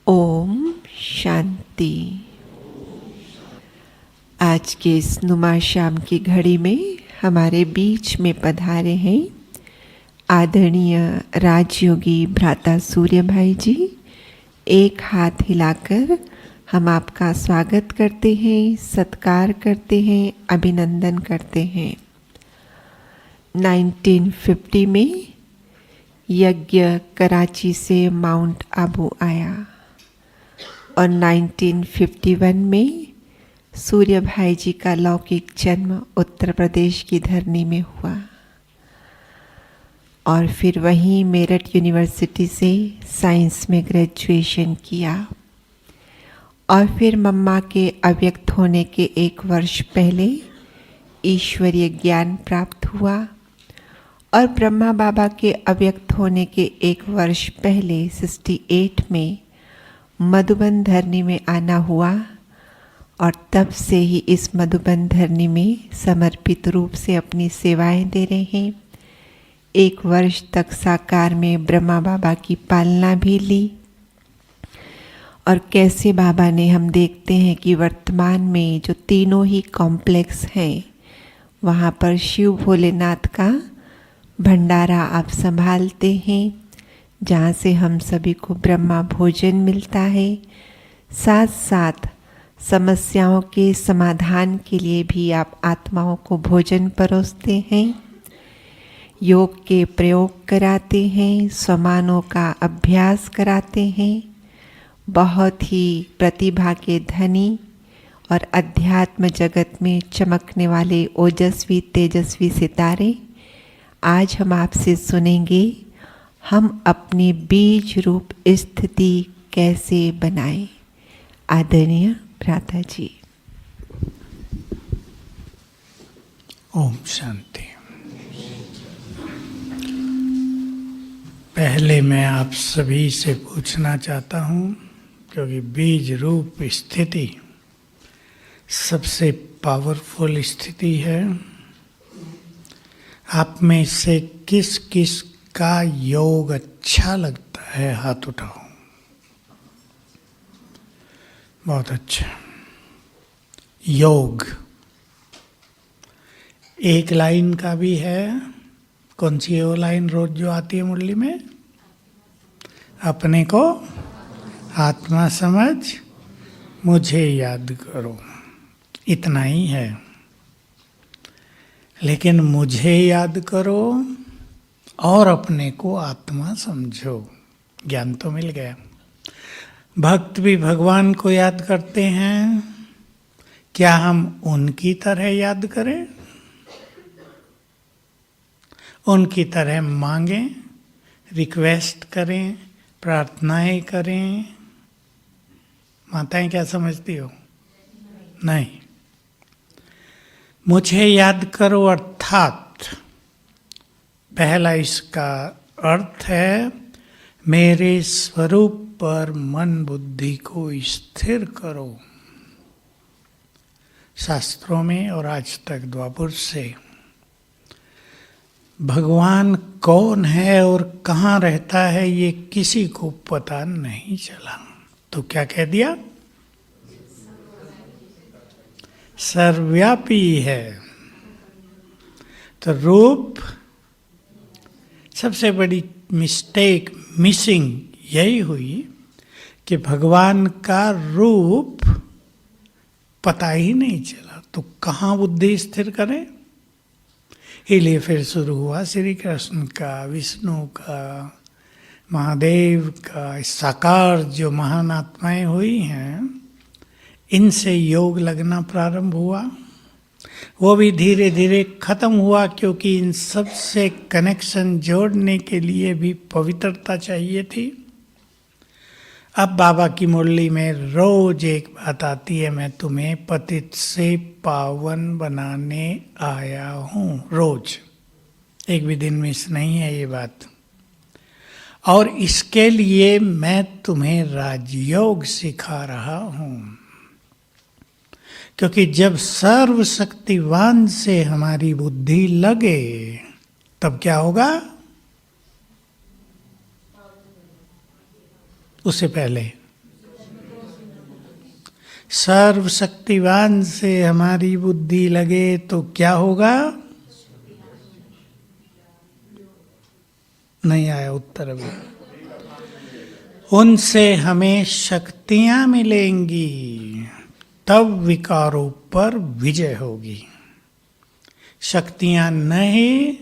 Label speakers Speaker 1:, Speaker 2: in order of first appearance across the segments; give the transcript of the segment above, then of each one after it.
Speaker 1: ओम शांति। आज के इस नुमा शाम की घड़ी में हमारे बीच में पधारे हैं आदरणीय राजयोगी भ्राता सूर्य भाई जी। एक हाथ हिलाकर हम आपका स्वागत करते हैं, सत्कार करते हैं, अभिनंदन करते हैं। 1950 में यज्ञ कराची से माउंट आबू आया और 1951 में सूर्य भाई जी का लौकिक जन्म उत्तर प्रदेश की धरनी में हुआ और फिर वहीं मेरठ यूनिवर्सिटी से साइंस में ग्रेजुएशन किया और फिर मम्मा के अव्यक्त होने के 1 वर्ष पहले ईश्वरीय ज्ञान प्राप्त हुआ और ब्रह्मा बाबा के अव्यक्त होने के 1 वर्ष पहले 68 में मधुबन धरनी में आना हुआ और तब से ही इस मधुबन धरनी में समर्पित रूप से अपनी सेवाएं दे रहे हैं। 1 वर्ष तक साकार में ब्रह्मा बाबा की पालना भी ली और कैसे बाबा ने, हम देखते हैं कि वर्तमान में जो तीनों ही कॉम्प्लेक्स हैं वहाँ पर शिव भोलेनाथ का भंडारा आप संभालते हैं, जहाँ से हम सभी को ब्रह्मा भोजन मिलता है। साथ साथ समस्याओं के समाधान के लिए भी आप आत्माओं को भोजन परोसते हैं, योग के प्रयोग कराते हैं, स्वमानों का अभ्यास कराते हैं। बहुत ही प्रतिभा के धनी और अध्यात्म जगत में चमकने वाले ओजस्वी तेजस्वी सितारे, आज हम आपसे सुनेंगे हम अपनी बीज रूप स्थिति कैसे बनाएं। आदरणीय भ्राता जी।
Speaker 2: ओम शांति। पहले मैं आप सभी से पूछना चाहता हूँ, क्योंकि बीज रूप स्थिति सबसे पावरफुल स्थिति है, आप में से किस किस का योग अच्छा लगता है? हाथ उठाओ। बहुत अच्छा। योग एक लाइन का भी है। कौन सी है वो लाइन रोज जो आती है मुरली में? अपने को आत्मा समझ मुझे याद करो। इतना ही है। लेकिन मुझे याद करो और अपने को आत्मा समझो, ज्ञान तो मिल गया। भक्त भी भगवान को याद करते हैं, क्या हम उनकी तरह याद करें? उनकी तरह मांगें, रिक्वेस्ट करें, प्रार्थनाएं करें? माताएं क्या समझती हो? नहीं। मुझे याद करो अर्थात पहला इसका अर्थ है मेरे स्वरूप पर मन बुद्धि को स्थिर करो। शास्त्रों में और आज तक द्वापर से भगवान कौन है और कहाँ रहता है ये किसी को पता नहीं चला। तो क्या कह दिया? सर्वव्यापी है। तो रूप, सबसे बड़ी मिस्टेक, मिसिंग यही हुई कि भगवान का रूप पता ही नहीं चला। तो कहाँ बुद्धि स्थिर करें? इसलिए फिर शुरू हुआ श्री कृष्ण का, विष्णु का, महादेव का, साकार जो महान आत्माएं हुई हैं, इनसे योग लगना प्रारंभ हुआ। वो भी धीरे धीरे खत्म हुआ, क्योंकि इन सब से कनेक्शन जोड़ने के लिए भी पवित्रता चाहिए थी। अब बाबा की मुरली में रोज एक बात आती है, मैं तुम्हें पतित से पावन बनाने आया हूँ। रोज, एक भी दिन मिस नहीं है ये बात। और इसके लिए मैं तुम्हें राजयोग सिखा रहा हूँ, क्योंकि जब सर्वशक्तिवान से हमारी बुद्धि लगे तब क्या होगा? उससे पहले सर्वशक्तिवान से हमारी बुद्धि लगे तो क्या होगा? नहीं आया उत्तर अभी। उनसे हमें शक्तियां मिलेंगी, तब विकारों पर विजय होगी। शक्तियां नहीं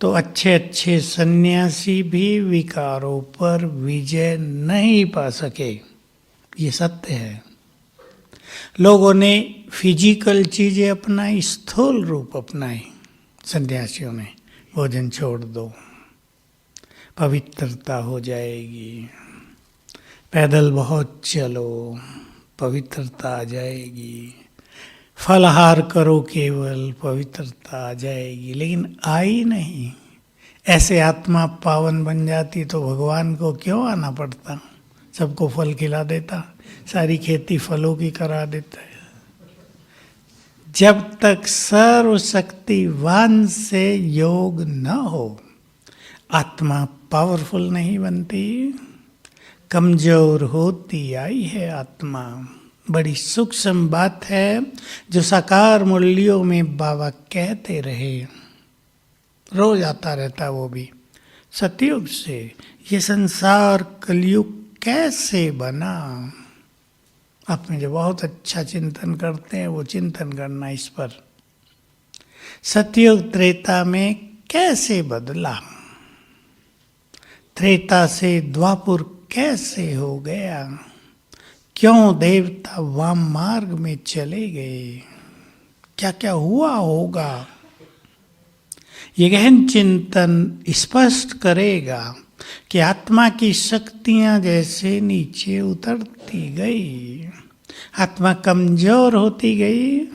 Speaker 2: तो अच्छे अच्छे सन्यासी भी विकारों पर विजय नहीं पा सके। ये सत्य है। लोगों ने फिजिकल चीजें अपनाई, स्थूल रूप अपनाई। सन्यासियों ने भोजन छोड़ दो, पवित्रता हो जाएगी, पैदल बहुत चलो, पवित्रता आ जाएगी, फलाहार करो केवल, पवित्रता आ जाएगी। लेकिन आई नहीं। ऐसे आत्मा पावन बन जाती तो भगवान को क्यों आना पड़ता? सबको फल खिला देता, सारी खेती फलों की करा देता है। जब तक सर्वशक्तिवान से योग न हो, आत्मा पावरफुल नहीं बनती, कमजोर होती आई है आत्मा। बड़ी सूक्ष्म बात है जो साकार मूल्यों में बाबा कहते रहे। रोज आता रहता वो भी सतयुग से। ये संसार कलयुग कैसे बना? आप में जो बहुत अच्छा चिंतन करते हैं वो चिंतन करना इस पर। सतयुग त्रेता में कैसे बदला? त्रेता से द्वापुर कैसे हो गया? क्यों देवता वाम मार्ग में चले गए? क्या क्या हुआ होगा? ये गहन चिंतन स्पष्ट करेगा कि आत्मा की शक्तियां जैसे नीचे उतरती गई, आत्मा कमजोर होती गई,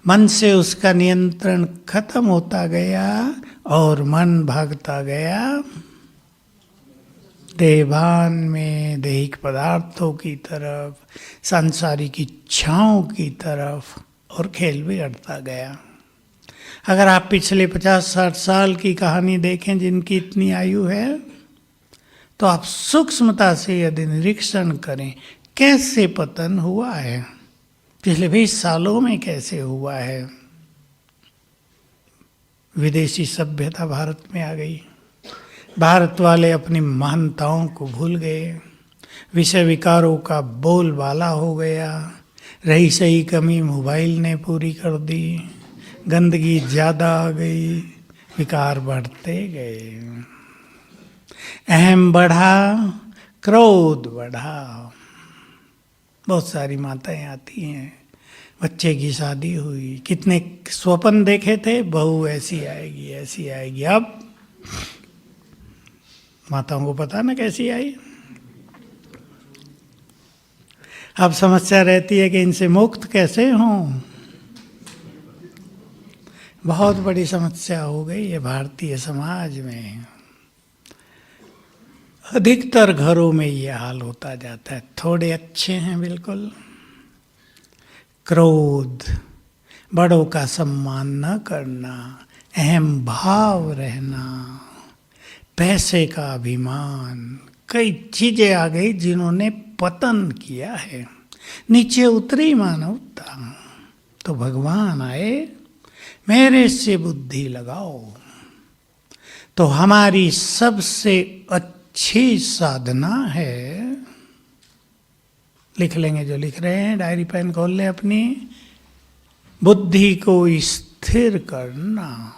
Speaker 2: मन से उसका नियंत्रण खत्म होता गया और मन भागता गया देहभान में, दैहिक पदार्थों की तरफ, सांसारिक इच्छाओं की तरफ, और खेल बिगड़ता गया। अगर आप पिछले 50-60 साल की कहानी देखें जिनकी इतनी आयु है, तो आप सूक्ष्मता से यदि निरीक्षण करें कैसे पतन हुआ है, पिछले 20 सालों में कैसे हुआ है। विदेशी सभ्यता भारत में आ गई, भारत वाले अपनी महानताओं को भूल गए, विषय विकारों का बोलबाला हो गया, रही सही कमी मोबाइल ने पूरी कर दी, गंदगी ज़्यादा आ गई, विकार बढ़ते गए, अहम बढ़ा, क्रोध बढ़ा। बहुत सारी माताएं आती हैं, बच्चे की शादी हुई, कितने स्वप्न देखे थे, बहू ऐसी आएगी ऐसी आएगी। अब माताओं को पता ना कैसी आई। अब समस्या रहती है कि इनसे मुक्त कैसे हों। बहुत बड़ी समस्या हो गई है भारतीय समाज में। अधिकतर घरों में ये हाल होता जाता है। थोड़े अच्छे हैं बिल्कुल, क्रोध, बड़ों का सम्मान न करना, अहम भाव रहना, पैसे का अभिमान, कई चीजें आ गई जिन्होंने पतन किया है। नीचे उतरी मानवता, तो भगवान आए, मेरे से बुद्धि लगाओ। तो हमारी सबसे अच्छी साधना है, लिख लेंगे जो लिख रहे हैं, डायरी पेन खोल लें अपनी, बुद्धि को स्थिर करना।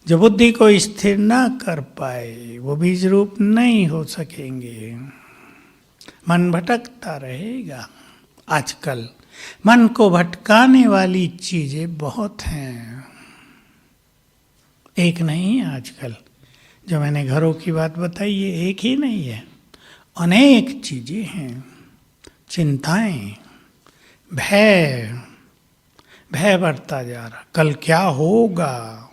Speaker 2: जो बुद्धि को स्थिर ना कर पाए वो बीज रूप नहीं हो सकेंगे, मन भटकता रहेगा। आजकल मन को भटकाने वाली चीजें बहुत हैं, एक नहीं है। आजकल जो मैंने घरों की बात बताई ये एक ही नहीं है, अनेक चीजें हैं। चिंताएं, भय बढ़ता जा रहा, कल क्या होगा,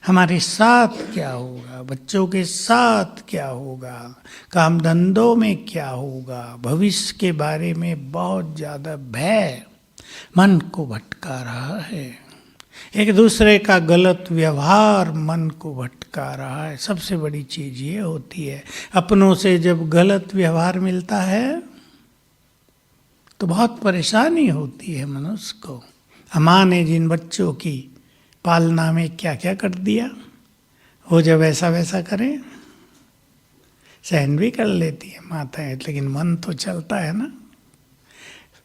Speaker 2: हमारे साथ क्या होगा, बच्चों के साथ क्या होगा, काम धंधों में क्या होगा, भविष्य के बारे में बहुत ज़्यादा भय मन को भटका रहा है। एक दूसरे का गलत व्यवहार मन को भटका रहा है। सबसे बड़ी चीज ये होती है, अपनों से जब गलत व्यवहार मिलता है तो बहुत परेशानी होती है मनुष्य को। माँ ने जिन बच्चों की पालना में क्या क्या कर दिया, वो जब ऐसा वैसा करें, सहन भी कर लेती है माताएं, लेकिन मन तो चलता है ना।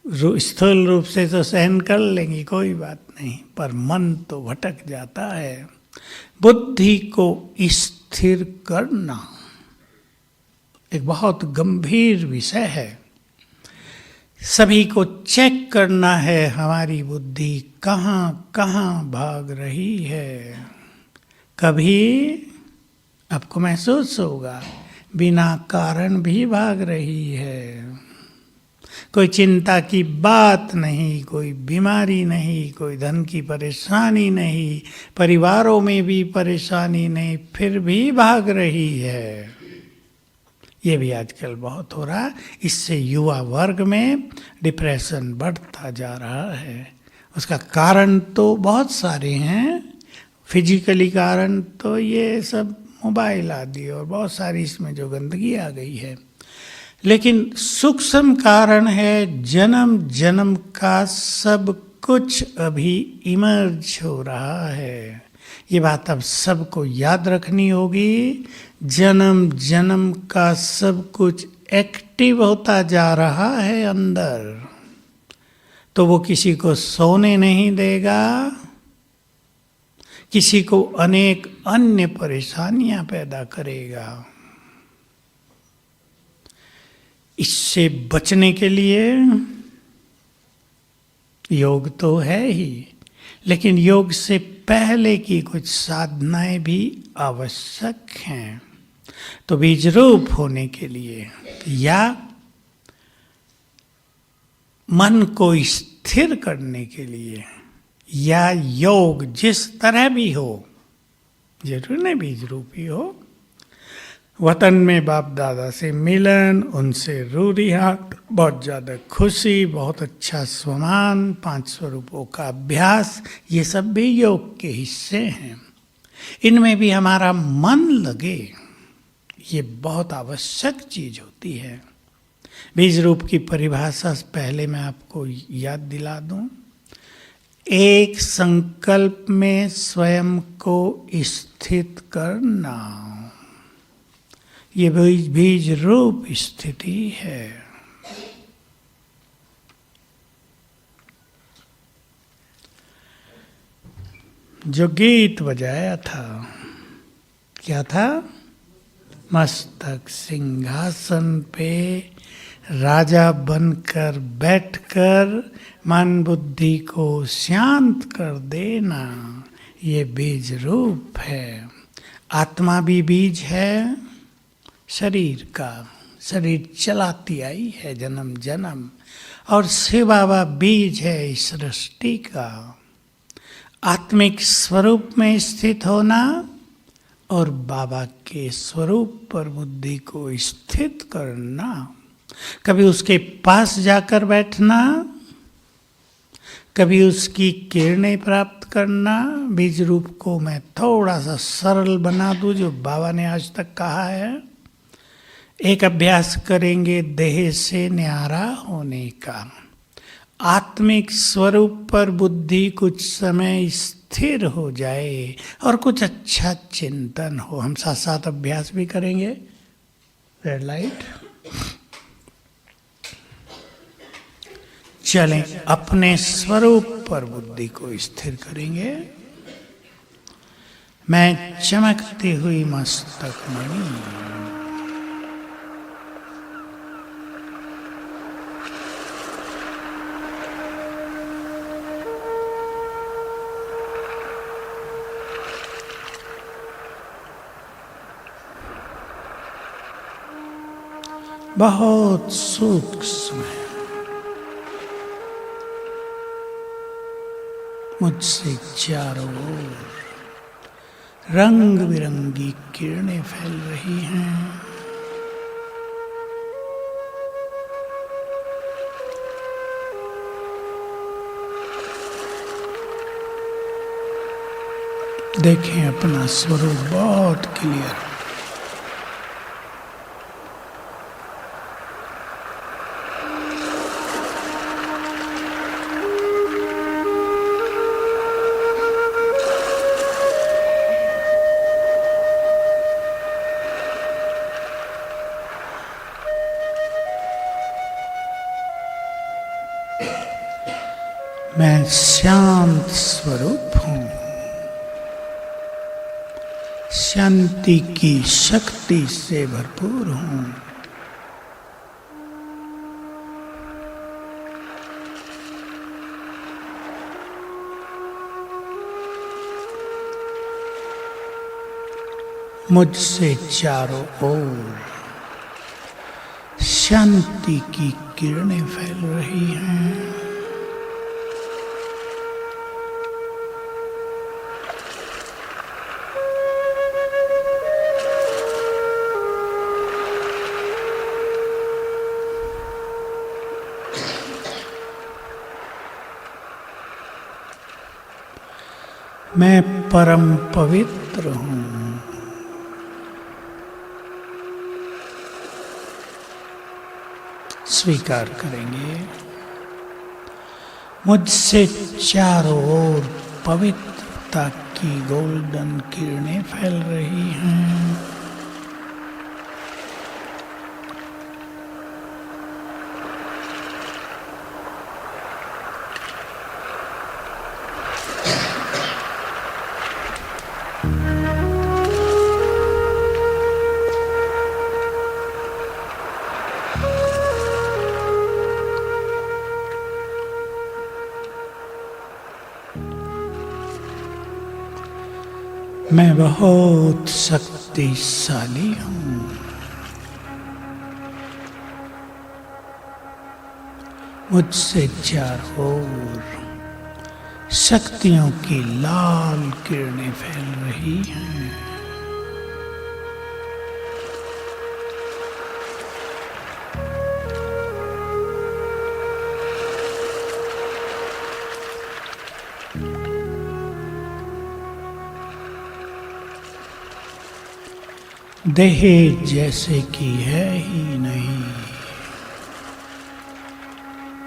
Speaker 2: स्थूल रूप से तो सहन कर लेंगी, कोई बात नहीं, पर मन तो भटक जाता है। बुद्धि को स्थिर करना एक बहुत गंभीर विषय है। सभी को चेक करना है हमारी बुद्धि कहाँ कहाँ भाग रही है। कभी आपको महसूस होगा बिना कारण भी भाग रही है। कोई चिंता की बात नहीं, कोई बीमारी नहीं, कोई धन की परेशानी नहीं, परिवारों में भी परेशानी नहीं, फिर भी भाग रही है। ये भी आजकल बहुत हो रहा है। इससे युवा वर्ग में डिप्रेशन बढ़ता जा रहा है। उसका कारण तो बहुत सारे हैं। फिजिकली कारण तो ये सब मोबाइल आदि और बहुत सारी इसमें जो गंदगी आ गई है, लेकिन सूक्ष्म कारण है जन्म जन्म का सब कुछ अभी इमर्ज हो रहा है। ये बात अब सबको याद रखनी होगी। जन्म जन्म का सब कुछ एक्टिव होता जा रहा है अंदर, तो वो किसी को सोने नहीं देगा, किसी को अनेक अन्य परेशानियां पैदा करेगा। इससे बचने के लिए योग तो है ही, लेकिन योग से पहले की कुछ साधनाएं भी आवश्यक हैं। तो बीज रूप होने के लिए या मन को स्थिर करने के लिए या योग जिस तरह भी हो, जरूर नहीं बीज रूप ही हो, वतन में बाप दादा से मिलन, उनसे रूढ़ी हाथ, बहुत ज़्यादा खुशी, बहुत अच्छा स्वमान, 5 स्वरूपों का अभ्यास, ये सब भी योग के हिस्से हैं। इनमें भी हमारा मन लगे, ये बहुत आवश्यक चीज होती है। बीज रूप की परिभाषा पहले मैं आपको याद दिला दूं। एक संकल्प में स्वयं को स्थित करना, ये बीज रूप स्थिति है। जो गीत बजाया था, क्या था? मस्तक सिंहासन पे राजा बनकर बैठकर मन बुद्धि को शांत कर देना, ये बीज रूप है। आत्मा भी बीज है शरीर का, शरीर चलाती आई है जन्म जन्म, और शिव बाबा बीज है इस सृष्टि का। आत्मिक स्वरूप में स्थित होना और बाबा के स्वरूप पर बुद्धि को स्थित करना, कभी उसके पास जाकर बैठना, कभी उसकी किरणें प्राप्त करना। बीज रूप को मैं थोड़ा सा सरल बना दूं, जो बाबा ने आज तक कहा है। एक अभ्यास करेंगे देह से न्यारा होने का, आत्मिक स्वरूप पर बुद्धि कुछ समय स्थिर हो जाए और कुछ अच्छा चिंतन हो। हम साथ साथ अभ्यास भी करेंगे। रेड लाइट, चलें अपने स्वरूप पर बुद्धि को स्थिर करेंगे। मैं चमकती हुई मस्तक मणि, बहुत सूक्ष्म है, मुझसे चारों ओर रंग बिरंगी किरणें फैल रही हैं। देखें अपना स्वरूप बहुत क्लियर। मैं शांत स्वरूप हूं, शांति की शक्ति से भरपूर हूं। मुझसे चारों ओर शांति की किरणें फैल रही हैं। मैं परम पवित्र हूं, स्वीकार करेंगे। मुझसे चारों ओर पवित्रता की गोल्डन किरणें फैल रही हैं। मैं बहुत शक्तिशाली हूं। मुझसे चारों ओर शक्तियों की लाल किरणें फैल रही हैं। देह जैसे कि है ही नहीं,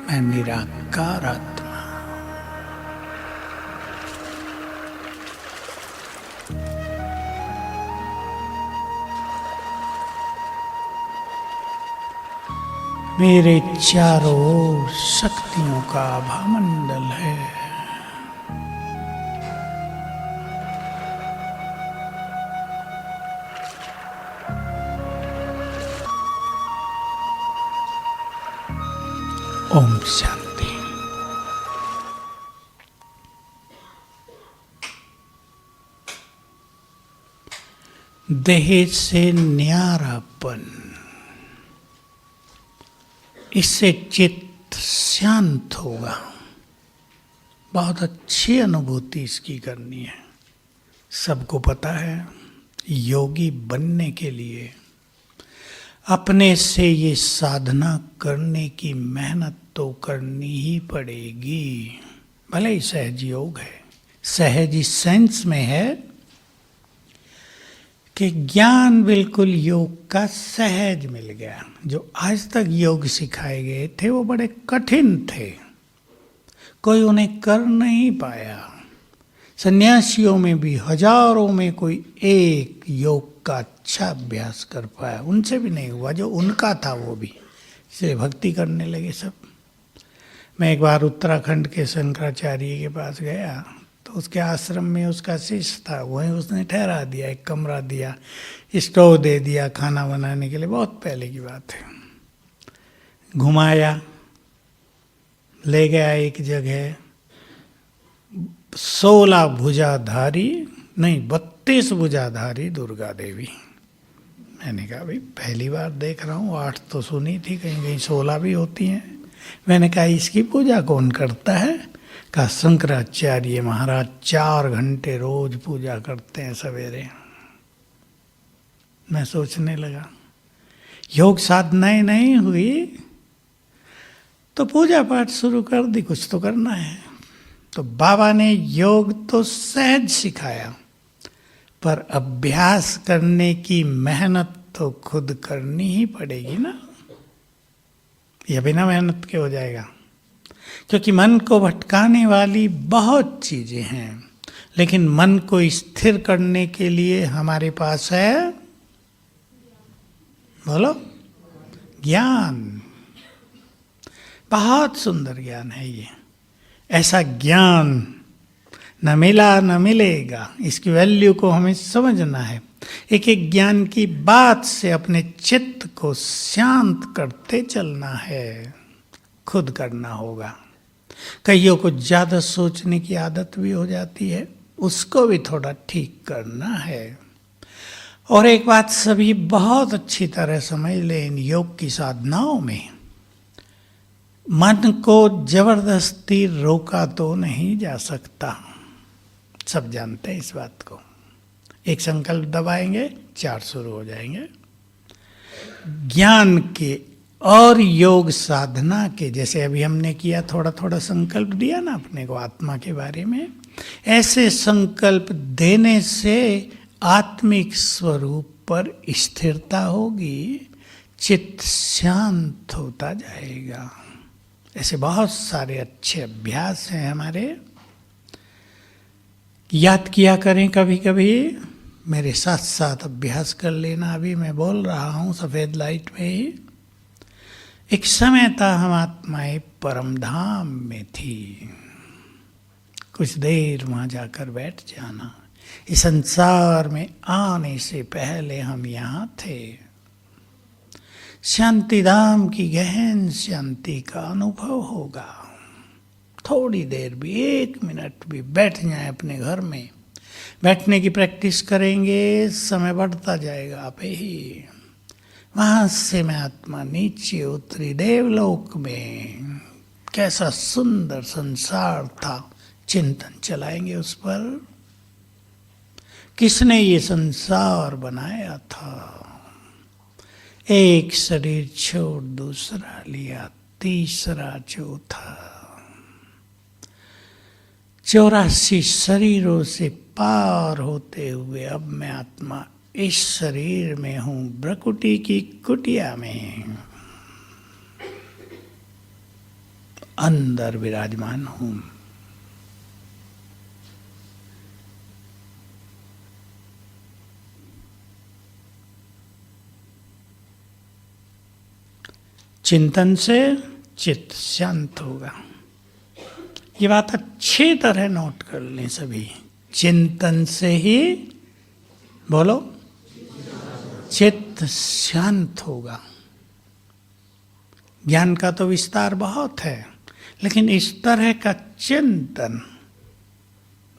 Speaker 2: मैं निराकार आत्मा। मेरे चारों ओर शक्तियों का आभामंडल है। ओम शांति। देह से न्यारापन, इससे चित्त शांत होगा। बहुत अच्छी अनुभूति इसकी करनी है। सबको पता है, योगी बनने के लिए अपने से ये साधना करने की मेहनत तो करनी ही पड़ेगी। भले ही सहज योग है, सहज इस सेंस में है कि ज्ञान बिल्कुल योग का सहज मिल गया। जो आज तक योग सिखाए गए थे वो बड़े कठिन थे, कोई उन्हें कर नहीं पाया। सन्यासियों में भी हजारों में कोई एक योग का अच्छा अभ्यास कर पाया, उनसे भी नहीं हुआ जो उनका था वो भी, इसलिए भक्ति करने लगे सब। मैं एक बार उत्तराखंड के शंकराचार्य के पास गया तो उसके आश्रम में उसका शिष्य था, वहीं उसने ठहरा दिया, एक कमरा दिया, स्टोव दे दिया खाना बनाने के लिए। बहुत पहले की बात है। घुमाया, ले गया एक जगह, 16 भुजाधारी नहीं 32 भुजाधारी दुर्गा देवी। मैंने कहा भाई पहली बार देख रहा हूँ, 8 तो सुनी थी, कहीं कहीं 16 भी होती हैं। मैंने कहा इसकी पूजा कौन करता है? कहा शंकराचार्य महाराज 4 घंटे रोज पूजा करते हैं सवेरे। मैं सोचने लगा योग साधनाएं नहीं हुई तो पूजा पाठ शुरू कर दी, कुछ तो करना है। तो बाबा ने योग तो सहज सिखाया, पर अभ्यास करने की मेहनत तो खुद करनी ही पड़ेगी ना। यह बिना मेहनत के हो जाएगा? क्योंकि मन को भटकाने वाली बहुत चीजें हैं, लेकिन मन को स्थिर करने के लिए हमारे पास है, बोलो, ज्ञान। बहुत सुंदर ज्ञान है ये। ऐसा ज्ञान न मिला न मिलेगा, इसकी वैल्यू को हमें समझना है। एक एक ज्ञान की बात से अपने चित्त को शांत करते चलना है, खुद करना होगा। कईयों को ज्यादा सोचने की आदत भी हो जाती है, उसको भी थोड़ा ठीक करना है। और एक बात सभी बहुत अच्छी तरह समझ लें, इन योग की साधनाओं में मन को जबरदस्ती रोका तो नहीं जा सकता। सब जानते हैं इस बात को। एक संकल्प दबाएंगे, 4 शुरू हो जाएंगे। ज्ञान के और योग साधना के, जैसे अभी हमने किया, थोड़ा थोड़ा संकल्प दिया ना अपने को आत्मा के बारे में, ऐसे संकल्प देने से आत्मिक स्वरूप पर स्थिरता होगी, चित्त शांत होता जाएगा। ऐसे बहुत सारे अच्छे अभ्यास हैं हमारे, याद किया करें कभी कभी, मेरे साथ साथ अभ्यास कर लेना। अभी मैं बोल रहा हूँ सफेद लाइट में ही। एक समय था हम आत्माएं परम धाम में थी, कुछ देर वहां जाकर बैठ जाना। इस संसार में आने से पहले हम यहाँ थे। शांति धाम की गहन शांति का अनुभव होगा। थोड़ी देर भी, 1 मिनट भी बैठ जाए अपने घर में, बैठने की प्रैक्टिस करेंगे, समय बढ़ता जाएगा आपे ही। वहां से मैं आत्मा नीचे उतरी देवलोक में। कैसा सुंदर संसार था, चिंतन चलाएंगे उस पर। किसने ये संसार बनाया था? एक शरीर छोड़ दूसरा लिया, तीसरा चौथा, 84 शरीरों से पार होते हुए अब मैं आत्मा इस शरीर में हूं, भ्रकुटी की कुटिया में अंदर विराजमान हूं। चिंतन से चित्त शांत होगा। ये बात अच्छी तरह नोट कर लें सभी। चिंतन से ही, बोलो, चित्त शांत होगा। ज्ञान का तो विस्तार बहुत है, लेकिन इस तरह का चिंतन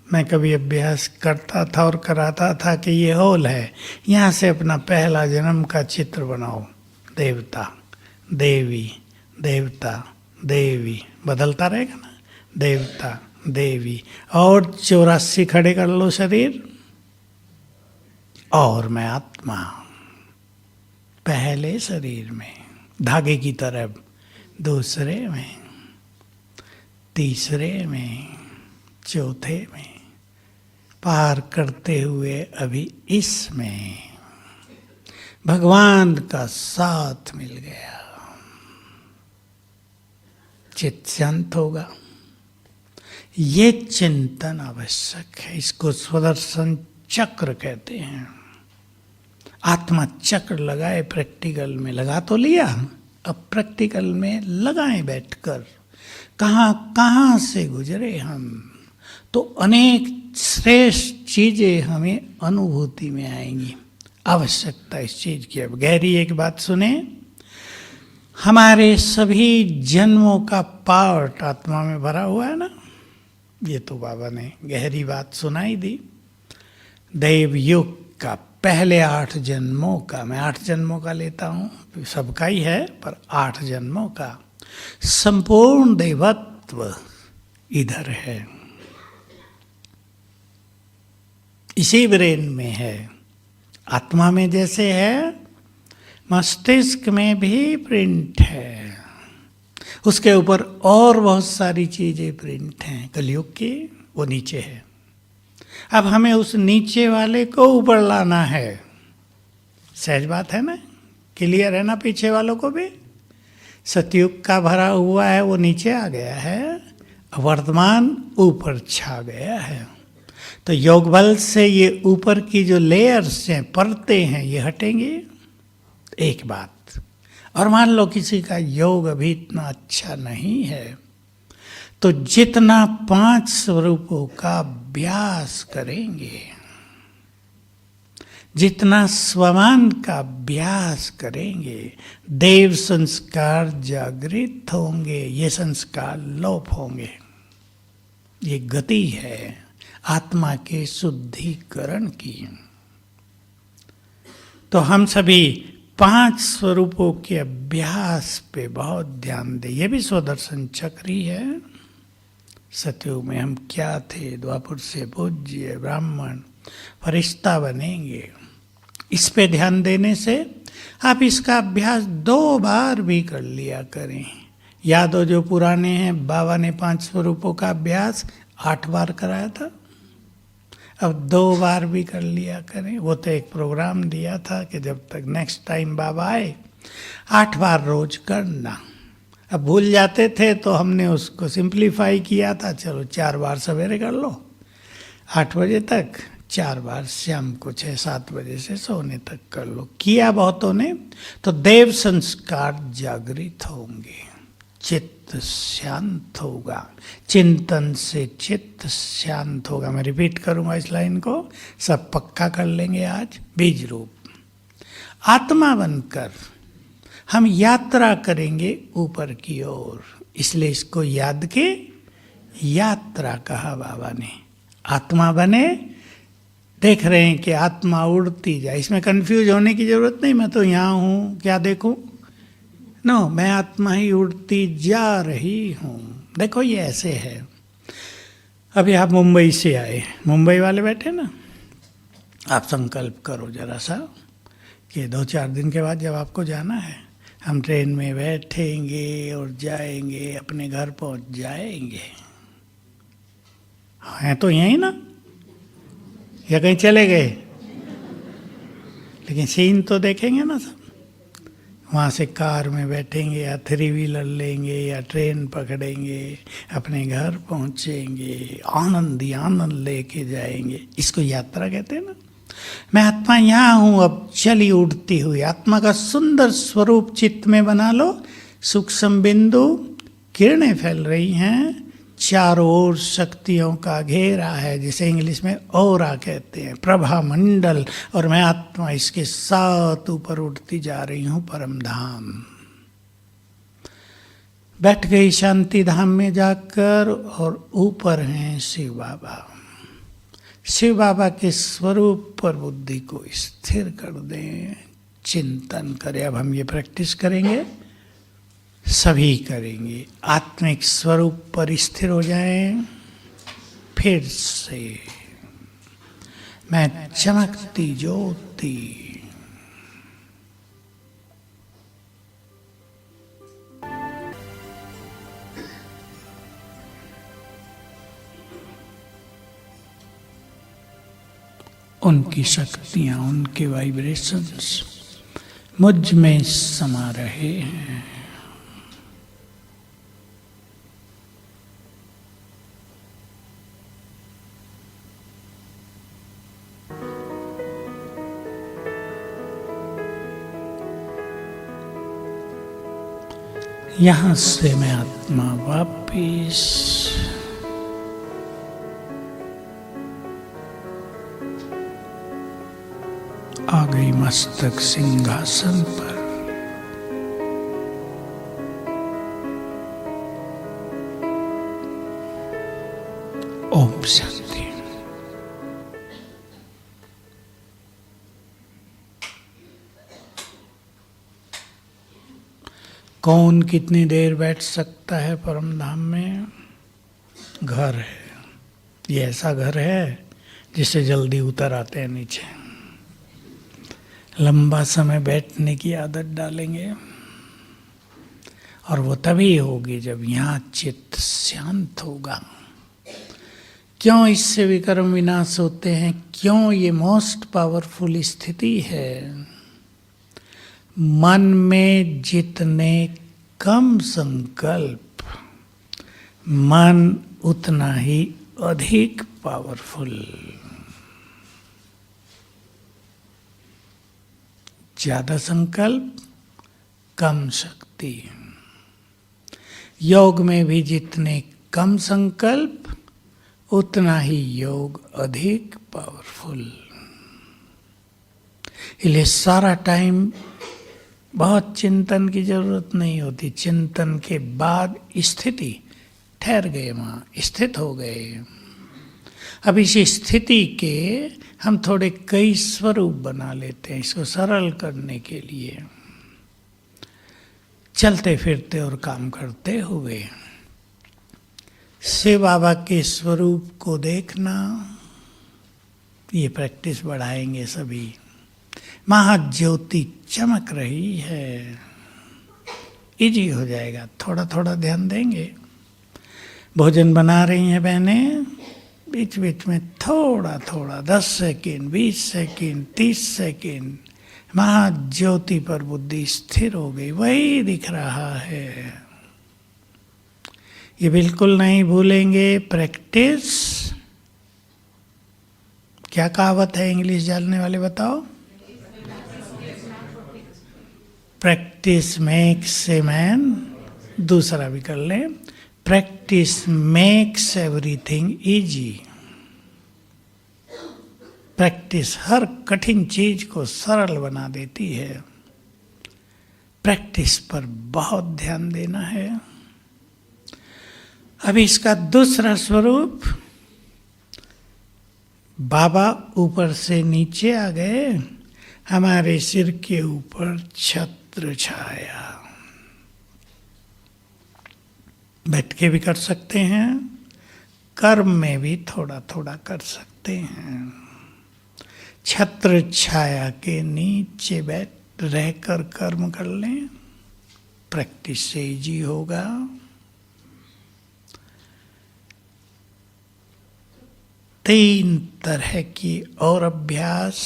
Speaker 2: मैं कभी अभ्यास करता था और कराता था कि ये हॉल है, यहाँ से अपना पहला जन्म का चित्र बनाओ। देवता, देवी, देवता, देवी, बदलता रहेगा ना, देवता, देवी, और 84 खड़े कर लो शरीर, और मैं आत्मा पहले शरीर में, धागे की तरफ, दूसरे में, तीसरे में, चौथे में, पार करते हुए अभी इसमें भगवान का साथ मिल गया। चित्त शांत होगा। ये चिंतन आवश्यक है। इसको स्वदर्शन चक्र कहते हैं। आत्मा चक्र लगाए, प्रैक्टिकल में लगा तो लिया, अब प्रैक्टिकल में लगाएं बैठकर। कहाँ कहाँ से गुजरे हम, तो अनेक श्रेष्ठ चीजें हमें अनुभूति में आएंगी। आवश्यकता इस चीज की। अब गहरी एक बात सुने, हमारे सभी जन्मों का पार्ट आत्मा में भरा हुआ है ना। ये तो बाबा ने गहरी बात सुनाई दी। देव युग का पहले 8 जन्मों का, मैं 8 जन्मों का लेता हूँ, सबका ही है, पर 8 जन्मों का संपूर्ण देवत्व इधर है, इसी ब्रेन में है। आत्मा में जैसे है, मस्तिष्क में भी प्रिंट है। उसके ऊपर और बहुत सारी चीजें प्रिंट हैं कलयुग की, वो नीचे है। अब हमें उस नीचे वाले को ऊपर लाना है। सहज बात है ना, क्लियर है ना पीछे वालों को भी। सतयुग का भरा हुआ है वो नीचे आ गया है, वर्तमान ऊपर छा गया है। तो योग बल से ये ऊपर की जो लेयर्स हैं, परतें हैं, ये हटेंगे। एक बात। और मान लो किसी का योग अभी इतना अच्छा नहीं है, तो जितना 5 स्वरूपों का अभ्यास करेंगे, जितना स्वमान का अभ्यास करेंगे, देव संस्कार जागृत होंगे, ये संस्कार लोप होंगे। ये गति है आत्मा के शुद्धिकरण की। तो हम सभी 5 स्वरूपों के अभ्यास पे बहुत ध्यान दें। ये भी स्वदर्शन चक्र ही है। सतयुग में हम क्या थे, द्वापर से पूज्य ब्राह्मण फरिश्ता बनेंगे। इस पे ध्यान देने से आप इसका अभ्यास 2 बार भी कर लिया करें। याद हो जो पुराने हैं, बाबा ने 5 स्वरूपों का अभ्यास 8 बार कराया था। अब 2 बार भी कर लिया करें। वो तो एक प्रोग्राम दिया था कि जब तक नेक्स्ट टाइम बाबा आए 8 बार रोज करना। अब भूल जाते थे तो हमने उसको सिंप्लीफाई किया था, चलो 4 बार सवेरे कर लो 8 बजे तक, 4 बार शाम को 6-7 बजे से सोने तक कर लो। किया बहुतों ने, तो देव संस्कार जागृत होंगे, चित्त शांत होगा, चिंतन से चित्त शांत होगा। मैं रिपीट करूंगा इस लाइन को, सब पक्का कर लेंगे आज। बीज रूप आत्मा बनकर हम यात्रा करेंगे ऊपर की ओर, इसलिए इसको याद के यात्रा कहा बाबा ने। आत्मा बने, देख रहे हैं कि आत्मा उड़ती जाए, इसमें कंफ्यूज होने की जरूरत नहीं। मैं तो यहाँ हूँ, क्या देखूं? नो, मैं आत्मा ही उड़ती जा रही हूँ। देखो ये ऐसे है। अभी आप मुंबई से आए, मुंबई वाले बैठे ना, आप संकल्प करो जरा सा कि 2-4 दिन के बाद जब आपको जाना है, हम ट्रेन में बैठेंगे और जाएंगे, अपने घर पहुंच जाएंगे। हैं तो यहीं ना, या कहीं चले गए? लेकिन सीन तो देखेंगे ना सब। वहाँ से कार में बैठेंगे या 3 व्हीलर लेंगे या ट्रेन पकड़ेंगे, अपने घर पहुँचेंगे, आनंद ही आनंद लेके जाएंगे। इसको यात्रा कहते हैं ना। मैं आत्मा यहाँ हूँ, अब चली उड़ती हुई। आत्मा का सुंदर स्वरूप चित्त में बना लो। सूक्ष्म बिंदु, किरणें फैल रही हैं, चारों ओर शक्तियों का घेरा है, जिसे इंग्लिश में ओरा कहते हैं, प्रभा मंडल। और मैं आत्मा इसके साथ ऊपर उड़ती जा रही हूँ परम धाम। बैठ गई शांति धाम में जाकर, और ऊपर हैं शिव बाबा। शिव बाबा के स्वरूप पर बुद्धि को स्थिर कर दें, चिंतन करें। अब हम ये प्रैक्टिस करेंगे, सभी करेंगे। आत्मिक स्वरूप पर स्थिर हो जाएं। फिर से मैं चमकती ज्योति, उनकी शक्तियां, उनके वाइब्रेशंस मुझ में समा रहे हैं। यहां से मैं आत्मा वापिस आ गई मस्तक सिंहासन पर। ओम शांति। कौन कितनी देर बैठ सकता है परम धाम में? घर है, ये ऐसा घर है जिसे जल्दी उतर आते हैं नीचे। लंबा समय बैठने की आदत डालेंगे, और वो तभी होगी जब यहाँ चित्त शांत होगा। क्यों इससे विकर्म विनाश होते हैं, क्यों ये मोस्ट पावरफुल स्थिति है। मन में जितने कम संकल्प, मन उतना ही अधिक पावरफुल। ज्यादा संकल्प कम शक्ति। योग में भी जितने कम संकल्प उतना ही योग अधिक पावरफुल। इसलिए सारा टाइम बहुत चिंतन की जरूरत नहीं होती। चिंतन के बाद स्थिति, ठहर गए, वहां स्थित हो गए। अब इस स्थिति के हम थोड़े कई स्वरूप बना लेते हैं इसको सरल करने के लिए। चलते फिरते और काम करते हुए शिव बाबा के स्वरूप को देखना, ये प्रैक्टिस बढ़ाएंगे सभी। महाज्योति चमक रही है, इजी हो जाएगा, थोड़ा थोड़ा ध्यान देंगे। भोजन बना रही हैं बहनें, बीच बीच में थोड़ा थोड़ा 10 सेकेंड, 20 सेकेंड, 30 सेकेंड महाज्योति पर बुद्धि स्थिर हो गई, वही दिख रहा है। ये बिल्कुल नहीं भूलेंगे। प्रैक्टिस, क्या कहावत है इंग्लिश जानने वाले बताओ? प्रैक्टिस मेक्स ए मैन, दूसरा भी कर लें, practice makes everything easy. Practice हर कठिन चीज को सरल बना देती है। प्रैक्टिस पर बहुत ध्यान देना है। अभी इसका दूसरा स्वरूप, बाबा ऊपर से नीचे आ गए, हमारे सिर के ऊपर छत्र छाया। बैठ के भी कर सकते हैं, कर्म में भी थोड़ा थोड़ा कर सकते हैं। छत्र छाया के नीचे बैठ रहकर कर्म कर लें, प्रैक्टिस से इजी होगा। तीन तरह की और अभ्यास।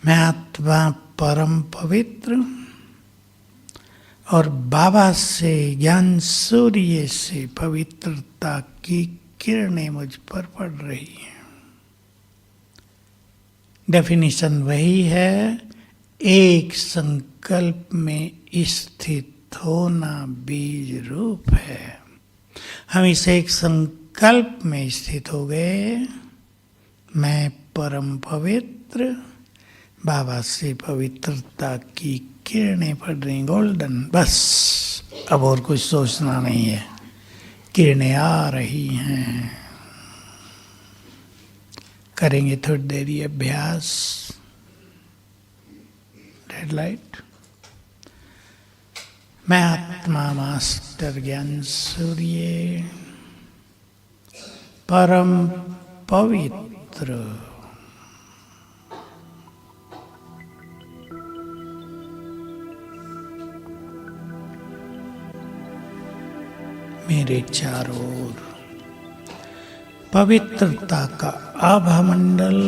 Speaker 2: मैं आत्मा परम पवित्र और बाबा से, ज्ञान सूर्य से पवित्रता की किरणें मुझ पर पड़ रही हैं। डेफिनेशन वही है, एक संकल्प में स्थित होना बीज रूप है। हम इस एक संकल्प में स्थित हो गए। मैं परम पवित्र, बाबा से पवित्रता की किरणें पड़ रही, गोल्डन। बस अब और कुछ सोचना नहीं है, किरणें आ रही हैं। करेंगे थोड़ी देरी अभ्यास। Red light. मैं आत्मा मास्टर ज्ञान सूर्य परम पवित्र, मेरे चारों ओर पवित्रता का आभा मंडल,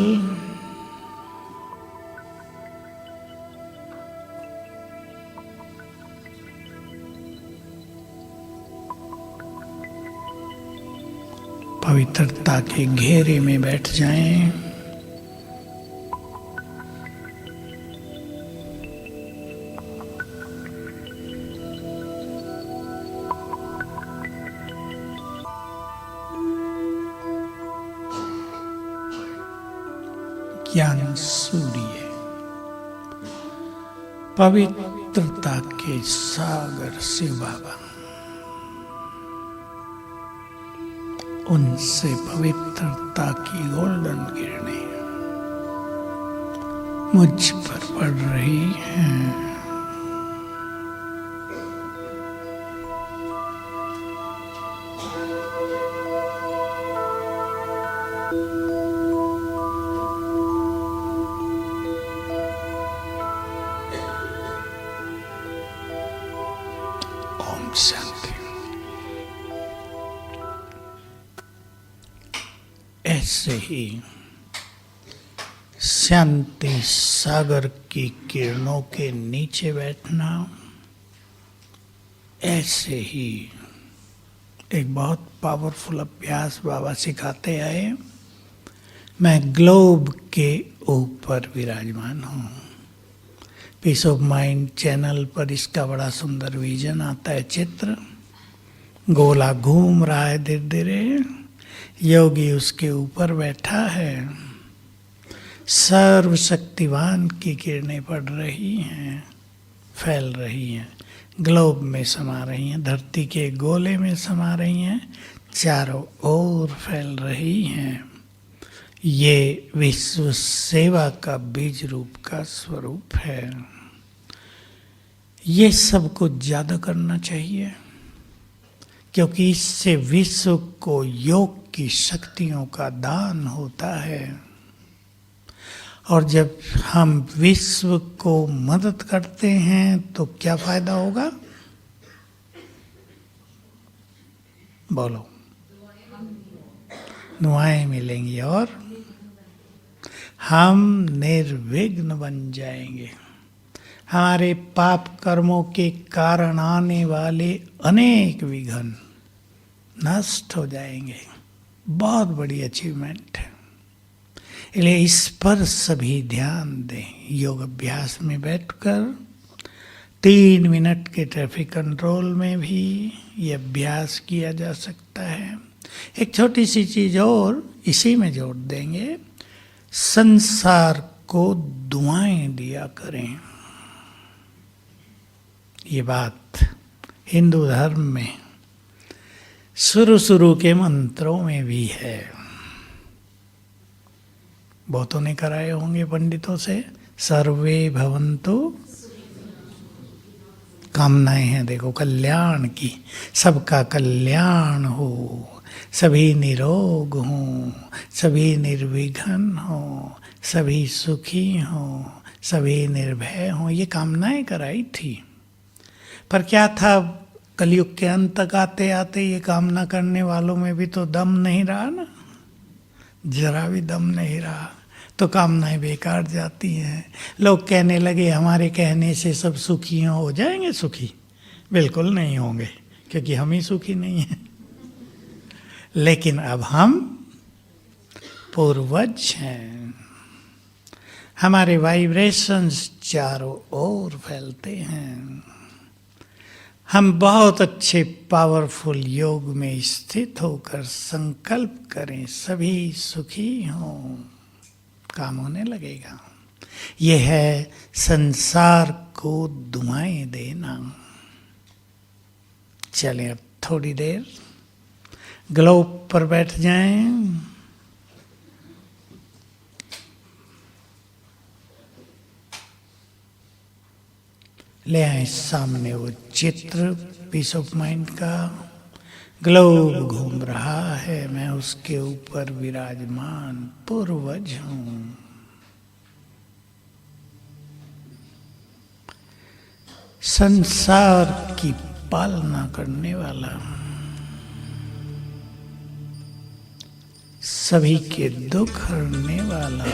Speaker 2: पवित्रता के घेरे में बैठ जाएं। ज्ञान सूर्य, पवित्रता के सागर शिव बाबा, उनसे पवित्रता की गोल्डन किरणें मुझ पर पड़ रही हैं। ओम शांति। ऐसे ही शांति सागर की किरणों के नीचे बैठना, ऐसे ही एक बहुत पावरफुल अभ्यास बाबा सिखाते आए। मैं ग्लोब के ऊपर विराजमान हूँ। पीस ऑफ माइंड चैनल पर इसका बड़ा सुंदर विजन आता है, चित्र। गोला घूम रहा है धीरे धीरे, योगी उसके ऊपर बैठा है, सर्वशक्तिवान की किरणें पड़ रही हैं, फैल रही हैं, ग्लोब में समा रही हैं, धरती के गोले में समा रही हैं, चारों ओर फैल रही हैं। ये विश्व सेवा का बीज रूप का स्वरूप है। ये सबको ज्यादा करना चाहिए, क्योंकि इससे विश्व को योग की शक्तियों का दान होता है। और जब हम विश्व को मदद करते हैं तो क्या फायदा होगा? बोलो। दुआएं मिलेंगी और हम निर्विघ्न बन जाएंगे। हमारे पाप कर्मों के कारण आने वाले अनेक विघ्न नष्ट हो जाएंगे। बहुत बड़ी अचीवमेंट है। इसलिए इस पर सभी ध्यान दें। योग अभ्यास में बैठकर 3 मिनट के ट्रैफिक कंट्रोल में भी ये अभ्यास किया जा सकता है। एक छोटी सी चीज और इसी में जोड़ देंगे, संसार को दुआएं दिया करें। ये बात हिंदू धर्म में शुरू के मंत्रों में भी है। बहुतों ने कराए होंगे पंडितों से। सर्वे भवन्तु, कामनाएं हैं देखो कल्याण की, सबका कल्याण हो, सभी निरोग हों, सभी निर्विघ्न हों, सभी सुखी हों, सभी निर्भय हों। ये कामनाएं कराई थी। पर क्या था, कलयुग के अंत तक आते आते ये कामना करने वालों में भी तो दम नहीं रहा ना, जरा भी दम नहीं रहा, तो कामनाएं बेकार जाती हैं। लोग कहने लगे हमारे कहने से सब सुखी हो जाएंगे। सुखी बिल्कुल नहीं होंगे, क्योंकि हम ही सुखी नहीं हैं। लेकिन अब हम पूर्वज हैं, हमारे वाइब्रेशंस चारों ओर फैलते हैं। हम बहुत अच्छे पावरफुल योग में स्थित होकर संकल्प करें सभी सुखी हों, काम होने लगेगा। यह है संसार को दुआएं देना। चलें अब थोड़ी देर ग्लोब पर बैठ जाएं। ले आए सामने वो चित्र पीस ऑफ माइंड का। ग्लोब घूम रहा है, मैं उसके ऊपर विराजमान पूर्वज हूं। संसार की पालना करने वाला, सभी के दुख हरने वाला,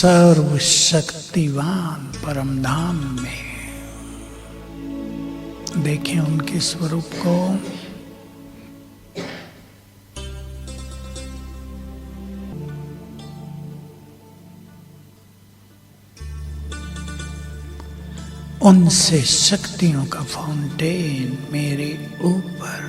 Speaker 2: सर्वशक्तिवान परम धाम में देखें उनके स्वरूप को। उनसे शक्तियों का फाउंटेन मेरे ऊपर।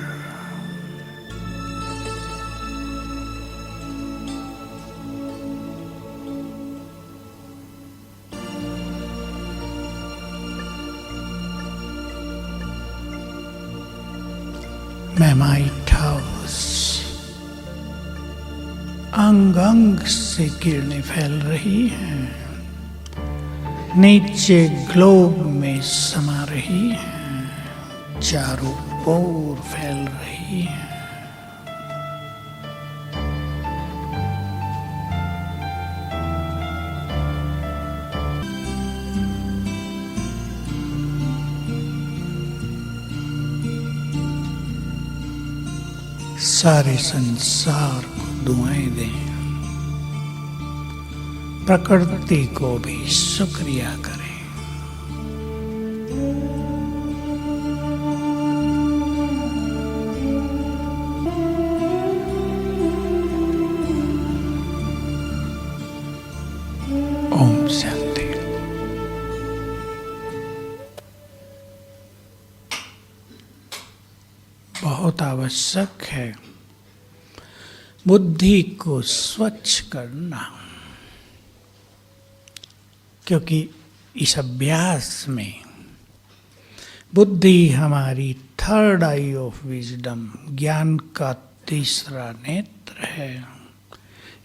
Speaker 2: मैं माइट हाउस, अंग अंग से किरणें फैल रही हैं, नीचे ग्लोब में समा रही हैं, चारों ओर फैल रही है। सारे संसार को दुआएं दें, प्रकृति को भी शुक्रिया करें। ओम शांति। बहुत आवश्यक है बुद्धि को स्वच्छ करना, क्योंकि इस अभ्यास में बुद्धि हमारी थर्ड आई ऑफ विजडम, ज्ञान का तीसरा नेत्र है।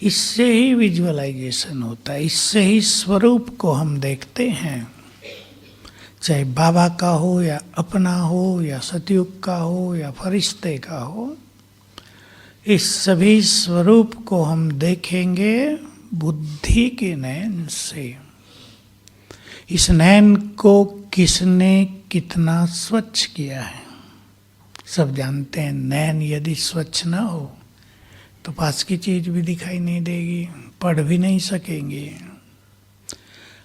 Speaker 2: इससे ही विजुअलाइजेशन होता है, इससे ही स्वरूप को हम देखते हैं, चाहे बाबा का हो या अपना हो या सतयुग का हो या फरिश्ते का हो। इस सभी स्वरूप को हम देखेंगे बुद्धि के नयन से। इस नयन को किसने कितना स्वच्छ किया है, सब जानते हैं। नयन यदि स्वच्छ ना हो तो पास की चीज भी दिखाई नहीं देगी, पढ़ भी नहीं सकेंगे।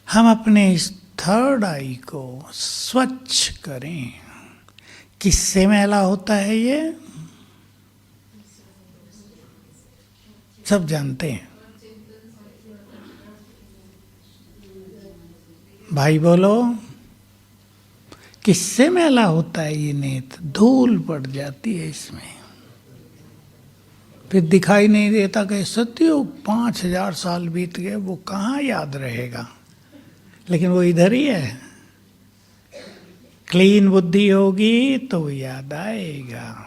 Speaker 2: हम अपने इस थर्ड आई को स्वच्छ करें। किससे मैला होता है ये सब जानते हैं। भाई बोलो, किससे मैला होता है ये नेत्र? धूल पड़ जाती है इसमें, फिर दिखाई नहीं देता कि सतयुग 5000 साल बीत गए, वो कहाँ याद रहेगा, लेकिन वो इधर ही है। क्लीन बुद्धि होगी तो वो याद आएगा।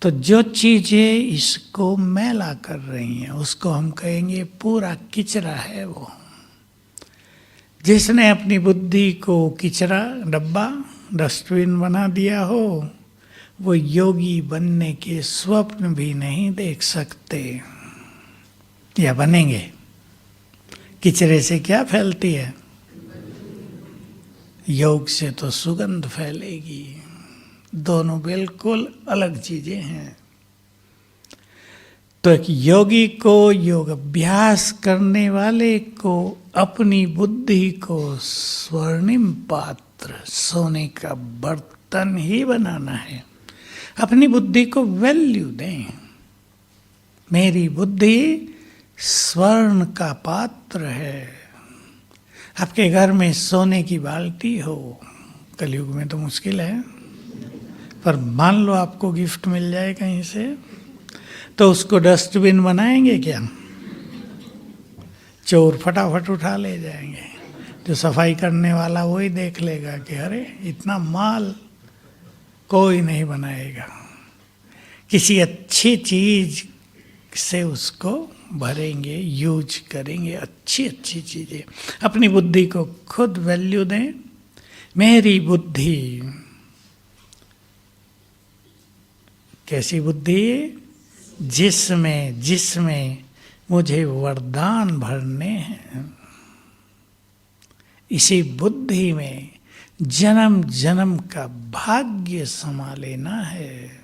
Speaker 2: तो जो चीजें इसको मैला कर रही हैं उसको हम कहेंगे पूरा किचरा है। वो जिसने अपनी बुद्धि को किचरा डब्बा डस्टबिन बना दिया हो, वो योगी बनने के स्वप्न भी नहीं देख सकते या बनेंगे। किचरे से क्या फैलती है? योग से तो सुगंध फैलेगी। दोनों बिल्कुल अलग चीजें हैं। तो एक योगी को, योग अभ्यास करने वाले को अपनी बुद्धि को स्वर्णिम पात्र, सोने का बर्तन ही बनाना है। अपनी बुद्धि को वैल्यू दें। मेरी बुद्धि स्वर्ण का पात्र है। आपके घर में सोने की बाल्टी हो, कलयुग में तो मुश्किल है, पर मान लो आपको गिफ्ट मिल जाए कहीं से, तो उसको डस्टबिन बनाएंगे क्या? चोर फटाफट उठा ले जाएंगे। जो सफाई करने वाला वही देख लेगा कि अरे इतना माल कोई नहीं बनाएगा। किसी अच्छी चीज से उसको भरेंगे, यूज करेंगे, अच्छी अच्छी चीजें। अपनी बुद्धि को खुद वैल्यू दें। मेरी बुद्धि कैसी बुद्धि? जिसमें मुझे वरदान भरने हैं। इसी बुद्धि में जन्म जन्म का भाग्य समा लेना है।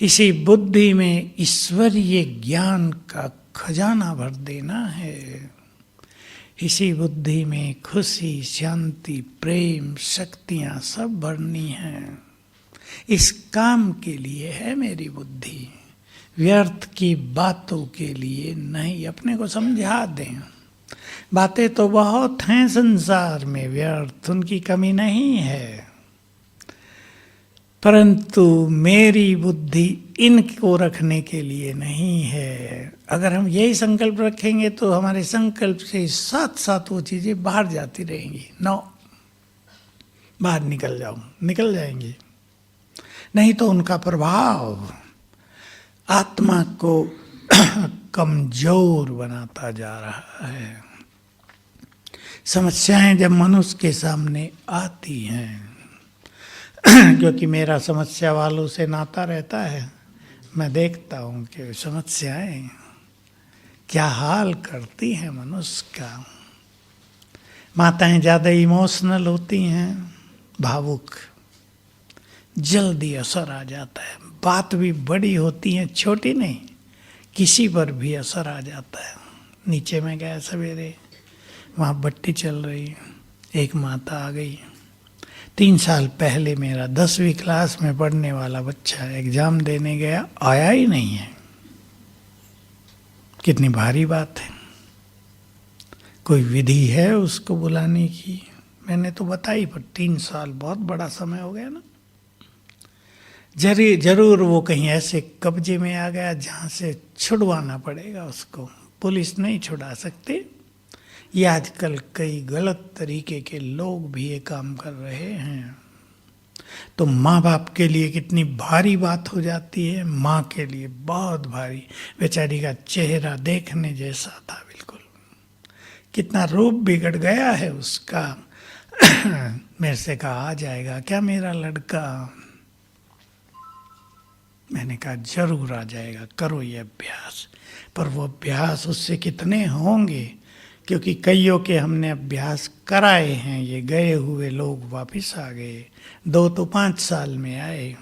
Speaker 2: इसी बुद्धि में ईश्वरीय ज्ञान का खजाना भर देना है। इसी बुद्धि में खुशी, शांति, प्रेम, शक्तियां सब भरनी हैं। इस काम के लिए है मेरी बुद्धि, व्यर्थ की बातों के लिए नहीं। अपने को समझा दें। बातें तो बहुत हैं संसार में व्यर्थ, उनकी कमी नहीं है, परंतु मेरी बुद्धि इनको रखने के लिए नहीं है। अगर हम यही संकल्प रखेंगे तो हमारे संकल्प से साथ साथ वो चीजें बाहर जाती रहेंगी। बाहर निकल जाएंगी। नहीं तो उनका प्रभाव आत्मा को कमजोर बनाता जा रहा है। समस्याएं जब मनुष्य के सामने आती हैं क्योंकि मेरा समस्या वालों से नाता रहता है, मैं देखता हूँ कि समस्याएं क्या हाल करती हैं मनुष्य का। माताएं ज़्यादा इमोशनल होती हैं, भावुक, जल्दी असर आ जाता है। बात भी बड़ी होती है, छोटी नहीं, किसी पर भी असर आ जाता है। नीचे में गया सवेरे, वहाँ बत्ती चल रही, एक माता आ गई। 3 साल पहले मेरा 10वीं क्लास में पढ़ने वाला बच्चा एग्जाम देने गया, आया ही नहीं है। कितनी भारी बात है। कोई विधि है उसको बुलाने की? मैंने तो बताई, पर 3 साल बहुत बड़ा समय हो गया ना। जरूर वो कहीं ऐसे कब्जे में आ गया जहाँ से छुड़वाना पड़ेगा उसको। पुलिस नहीं छुड़ा सकते। ये आजकल कई गलत तरीके के लोग भी ये काम कर रहे हैं। तो माँ बाप के लिए कितनी भारी बात हो जाती है, माँ के लिए बहुत भारी। बेचारी का चेहरा देखने जैसा था बिल्कुल, कितना रूप बिगड़ गया है उसका। मेरे से कहा, आ जाएगा क्या मेरा लड़का? मैंने कहा जरूर आ जाएगा, करो ये अभ्यास। पर वो अभ्यास उससे कितने होंगे, क्योंकि कईयों के हमने अभ्यास कराए हैं। ये गए हुए लोग वापस आ गए, 2 तो 5 साल में आए।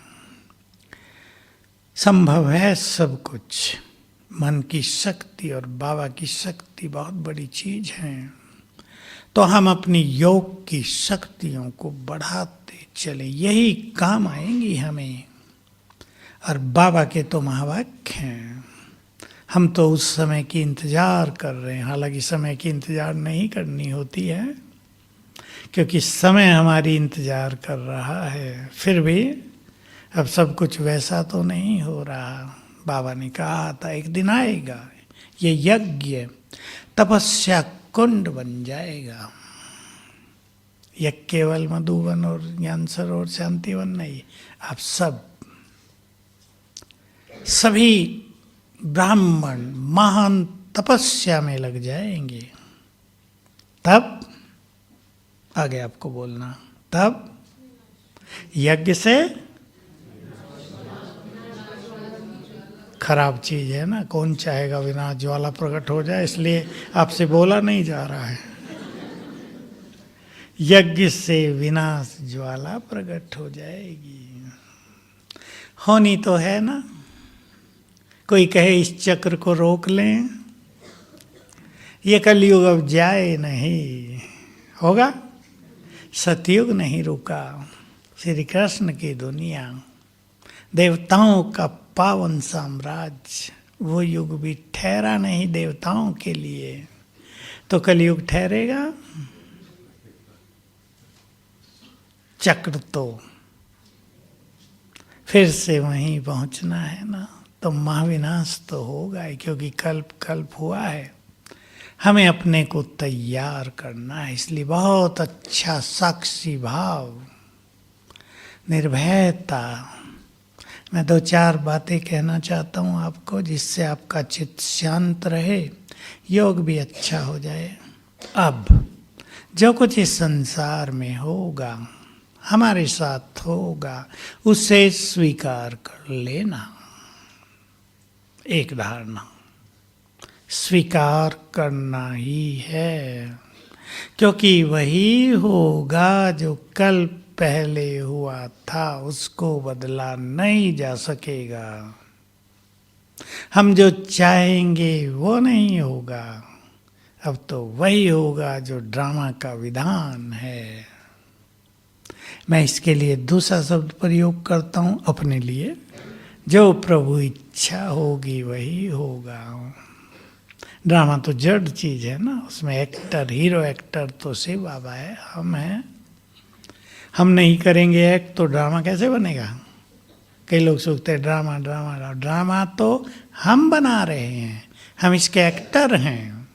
Speaker 2: संभव है सब कुछ। मन की शक्ति और बाबा की शक्ति बहुत बड़ी चीज है। तो हम अपनी योग की शक्तियों को बढ़ाते चले, यही काम आएंगी हमें। और बाबा के तो महावाक्य हैं। हम तो उस समय की इंतजार कर रहे हैं। हालांकि समय की इंतजार नहीं करनी होती है, क्योंकि समय हमारी इंतजार कर रहा है। फिर भी अब सब कुछ वैसा तो नहीं हो रहा। बाबा ने कहा था एक दिन आएगा, ये यज्ञ तपस्या कुंड बन जाएगा। यह केवल मधुवन और ज्ञान सरोवर शांतिवन नहीं, आप सभी ब्राह्मण महान तपस्या में लग जाएंगे। तब आगे आपको बोलना, तब यज्ञ से खराब चीज है ना, कौन चाहेगा विनाश ज्वाला प्रकट हो जाए, इसलिए आपसे बोला नहीं जा रहा है। यज्ञ से विनाश ज्वाला प्रकट हो जाएगी। होनी तो है ना। कोई कहे इस चक्र को रोक लें, ये कलयुग अब जाए नहीं, होगा। सतयुग नहीं रुका, श्री कृष्ण की दुनिया, देवताओं का पावन साम्राज्य, वो युग भी ठहरा नहीं देवताओं के लिए, तो कलयुग ठहरेगा? चक्र तो फिर से वहीं पहुंचना है ना। तो महाविनाश तो होगा ही, क्योंकि कल्प कल्प हुआ है। हमें अपने को तैयार करना है। इसलिए बहुत अच्छा साक्षी भाव, निर्भयता। मैं 2-4 बातें कहना चाहता हूँ आपको, जिससे आपका चित्त शांत रहे, योग भी अच्छा हो जाए। अब जो कुछ इस संसार में होगा, हमारे साथ होगा, उसे स्वीकार कर लेना। एक धारणा, स्वीकार करना ही है, क्योंकि वही होगा जो कल पहले हुआ था, उसको बदला नहीं जा सकेगा। हम जो चाहेंगे वो नहीं होगा, अब तो वही होगा जो ड्रामा का विधान है। मैं इसके लिए दूसरा शब्द प्रयोग करता हूँ अपने लिए, जो प्रभु इच्छा होगी वही होगा। ड्रामा तो जड़ चीज है ना, उसमें एक्टर, हीरो एक्टर तो शिव बाबा है, हम हैं। हम नहीं करेंगे एक्ट तो ड्रामा कैसे बनेगा? कई लोग सोचते हैं ड्रामा ड्रामा ड्रामा, तो हम बना रहे हैं, हम इसके एक्टर हैं।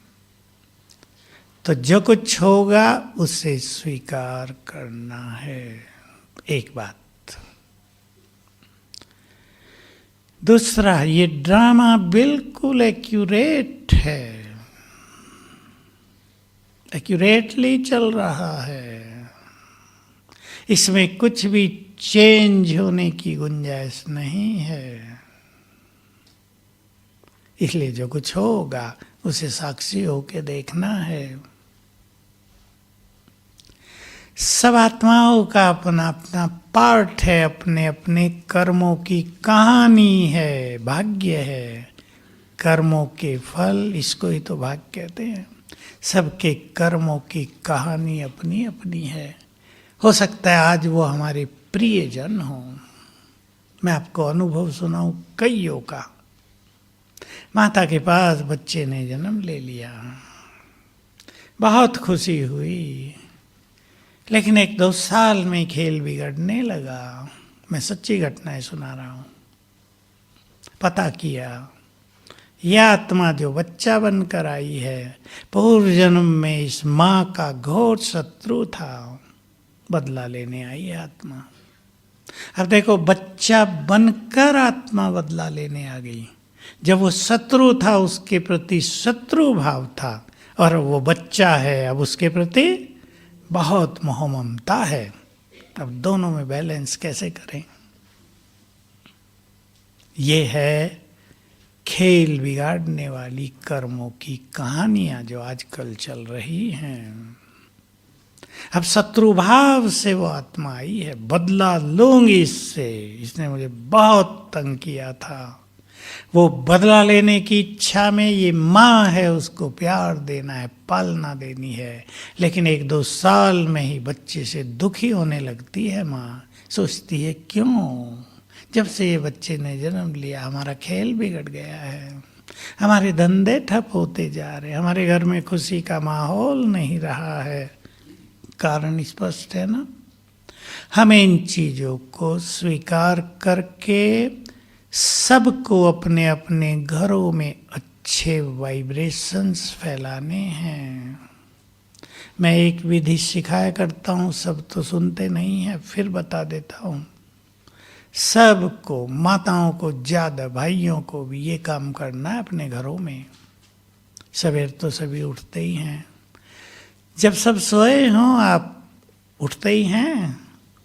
Speaker 2: तो जो कुछ होगा उसे स्वीकार करना है, एक बात। दूसरा, ये ड्रामा बिल्कुल एक्यूरेट है, एक्यूरेटली चल रहा है। इसमें कुछ भी चेंज होने की गुंजाइश नहीं है। इसलिए जो कुछ होगा उसे साक्षी होके देखना है। सब आत्माओं का अपना अपना पार्ट है, अपने अपने कर्मों की कहानी है, भाग्य है। कर्मों के फल, इसको ही तो भाग्य कहते हैं। सबके कर्मों की कहानी अपनी अपनी है। हो सकता है आज वो हमारे प्रियजन हो। मैं आपको अनुभव सुनाऊं कईयों का। माता के पास बच्चे ने जन्म ले लिया, बहुत खुशी हुई, लेकिन 1-2 साल में खेल बिगड़ने लगा। मैं सच्ची घटनाएं सुना रहा हूं। पता किया, यह आत्मा जो बच्चा बनकर आई है, पूर्व जन्म में इस माँ का घोर शत्रु था, बदला लेने आई है आत्मा। अब देखो, बच्चा बनकर आत्मा बदला लेने आ गई। जब वो शत्रु था, उसके प्रति शत्रु भाव था, और वो बच्चा है, अब उसके प्रति बहुत मोह ममता है। अब दोनों में बैलेंस कैसे करें? ये है खेल बिगाड़ने वाली कर्मों की कहानियां जो आजकल चल रही हैं। अब शत्रु भाव से वो आत्मा आई है, बदला लूंगी इससे, इसने मुझे बहुत तंग किया था। वो बदला लेने की इच्छा में, ये माँ है, उसको प्यार देना है, पालना देनी है, लेकिन 1-2 साल में ही बच्चे से दुखी होने लगती है माँ। सोचती है क्यों, जब से ये बच्चे ने जन्म लिया हमारा खेल बिगड़ गया है, हमारे धंधे ठप होते जा रहे हैं, हमारे घर में खुशी का माहौल नहीं रहा है। कारण स्पष्ट है ना। हमें इन चीजों को स्वीकार करके सबको अपने अपने घरों में अच्छे वाइब्रेशंस फैलाने हैं। मैं एक विधि सिखाया करता हूँ, सब तो सुनते नहीं हैं, फिर बता देता हूँ। सबको, माताओं को ज़्यादा, भाइयों को भी ये काम करना है अपने घरों में। सवेर तो सभी उठते ही हैं, जब सब सोए हों आप उठते ही हैं।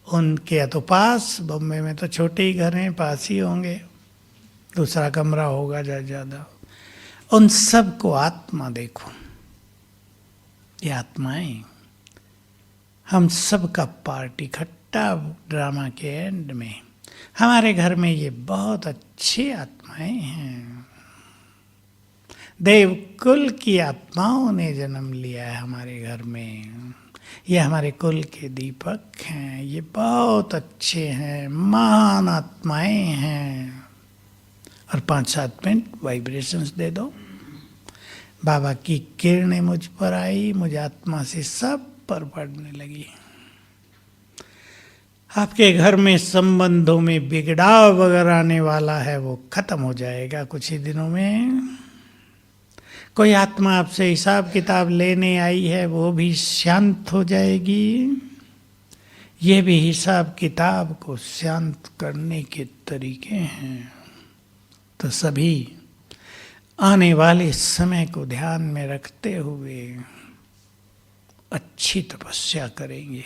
Speaker 2: उनके या तो पास, बम्बई में तो छोटे ही घर हैं, पास ही होंगे, दूसरा कमरा होगा ज़्यादा। उन सब को आत्मा देखो, ये आत्माएं, हम सब का पार्ट इकट्ठा ड्रामा के एंड में। हमारे घर में ये बहुत अच्छी आत्माएं हैं। देवकुल की आत्माओं ने जन्म लिया है हमारे घर में। ये हमारे कुल के दीपक हैं, ये बहुत अच्छे हैं, महान आत्माएं हैं। और 5-7 मिनट वाइब्रेशंस दे दो। बाबा की किरणें मुझ पर आई, मुझ आत्मा से सब पर पड़ने लगी। आपके घर में संबंधों में बिगड़ाव वगैरह आने वाला है, वो खत्म हो जाएगा कुछ ही दिनों में। कोई आत्मा आपसे हिसाब किताब लेने आई है, वो भी शांत हो जाएगी। ये भी हिसाब किताब को शांत करने के तरीके हैं। तो सभी आने वाले समय को ध्यान में रखते हुए अच्छी तपस्या करेंगे।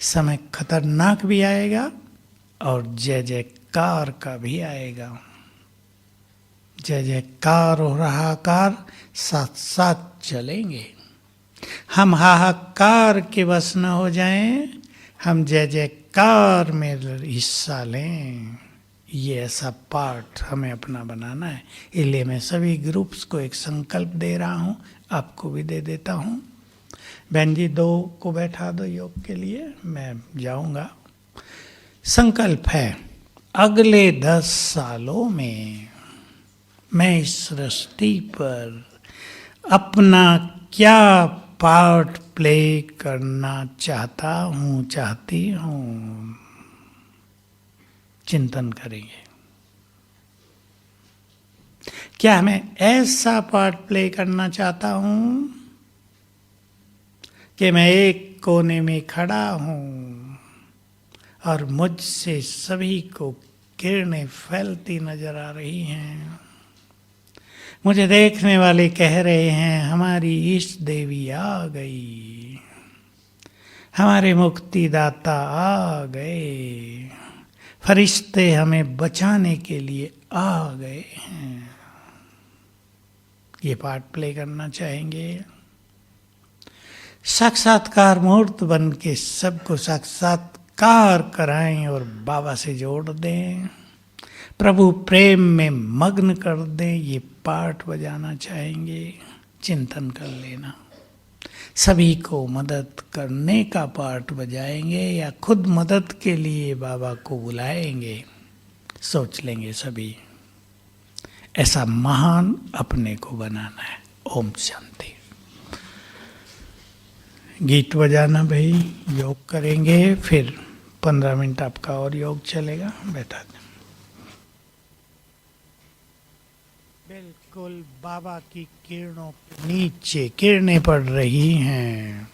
Speaker 2: समय खतरनाक भी आएगा और जय जयकार का भी आएगा। जय जयकार और हाहाकार साथ साथ चलेंगे। हम हाहाकार के वश न हो जाएं, हम जय जयकार में हिस्सा लें। ये ऐसा पार्ट हमें अपना बनाना है। इसलिए मैं सभी ग्रुप्स को एक संकल्प दे रहा हूँ, आपको भी दे देता हूँ। बहन जी 2 को बैठा दो योग के लिए, मैं जाऊँगा। संकल्प है, अगले 10 सालों में मैं इस सृष्टि पर अपना क्या पार्ट प्ले करना चाहता हूँ, चाहती हूँ। चिंतन करेंगे, क्या मैं ऐसा पार्ट प्ले करना चाहता हूँ कि मैं एक कोने में खड़ा हूँ और मुझसे सभी को किरणें फैलती नजर आ रही हैं। मुझे देखने वाले कह रहे हैं हमारी इष्ट देवी आ गई। हमारे मुक्तिदाता आ गए, फरिश्ते हमें बचाने के लिए आ गए हैं। ये पार्ट प्ले करना चाहेंगे। साक्षात्कार मूर्त बन के सबको साक्षात्कार कराएं और बाबा से जोड़ दें, प्रभु प्रेम में मग्न कर दें। ये पार्ट बजाना चाहेंगे, चिंतन कर लेना। सभी को मदद करने का पार्ट बजाएंगे या खुद मदद के लिए बाबा को बुलाएंगे, सोच लेंगे सभी। ऐसा महान अपने को बनाना है। ओम शांति। गीत बजाना भाई, योग करेंगे, फिर 15 मिनट आपका और योग चलेगा। बैठा दें। बिल्कुल बाबा की किरणों के नीचे किरणें पड़ रही हैं।